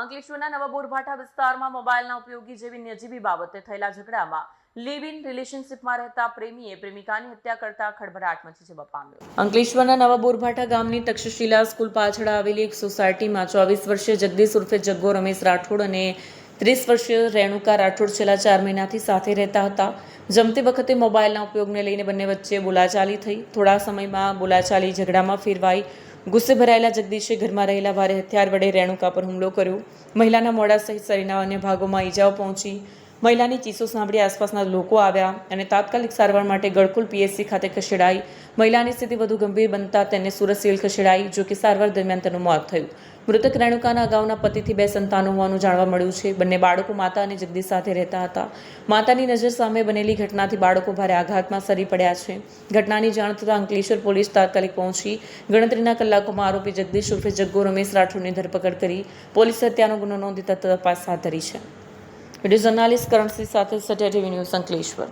અંકલેશ્વરના નવા બોરભાઠા વિસ્તારમાં મોબાઈલના ઉપયોગી જેવી નજીવી બાબતે થયેલા ઝઘડામાં લિવ ઇન રિલેશનશિપમાં રહેતા પ્રેમીએ પ્રેમિકાની હત્યા કરતા ખળભળાટ મચી જવા પામ્યો. અંકલેશ્વરના નવા બોરભાઠા ગામની તક્ષશિલા સ્કૂલ પાછળ આવેલી એક સોસાયટીમાં 24 વર્ષીય જગદીશ ઉર્ફે જગ્ગો રમેશ રાઠોડ અને 30 વર્ષીય રેણુકા રાઠોડ છેલ્લા 4 મહિનાથી સાથે રહેતા હતા. જમતી વખતે મોબાઈલના ઉપયોગને લઈને બંને વચ્ચે બોલાચાલી થઈ. થોડા સમયમાં બોલાચાલી ઝઘડામાં ફેરવાઈ. ગુસ્સે ભરાયેલા જગદીશે ઘરમાં રહેલા ભારે હથિયાર વડે રેણુકા પર હુમલો કર્યો. મહિલાના મોઢા સહિત શરીરના અન્ય ભાગોમાં ઈજાઓ પહોંચી. મહિલાની ચીસો સાંભળી આસપાસના લોકો આવ્યા અને તાત્કાલિક સારવાર માટે ગળકુલ પીએચસી ખાતે ખસેડાઈ. મહિલાની સ્થિતિ વધુ ગંભીર બનતા તેને સુરત સિવિલ ખસેડાઈ, જો કે સારવાર દરમિયાન તેનું મોત થયું. મૃતક રેણુકાના અગાઉના પતિથી 2 સંતાનો હોવાનું જાણવા મળ્યું છે. બંને બાળકો માતા અને જગદીશ સાથે રહેતા હતા. માતાની નજર સામે બનેલી ઘટનાથી બાળકો ભારે આઘાતમાં સરી પડ્યા છે. ઘટનાની જાણ થતાં અંકલેશ્વર પોલીસ તાત્કાલિક પહોંચી ગણતરીના કલાકોમાં આરોપી જગદીશ ઉર્ફે જગ્ગો રમેશ રાઠોડની ધરપકડ કરી પોલીસે હત્યાનો ગુનો નોંધી તપાસ હાથ ધરી છે. વિડીયો જર્નાલિસ્ટ કરણસિંહ સાથે સત્ય ટીવી ન્યૂઝ અંકલેશ્વર.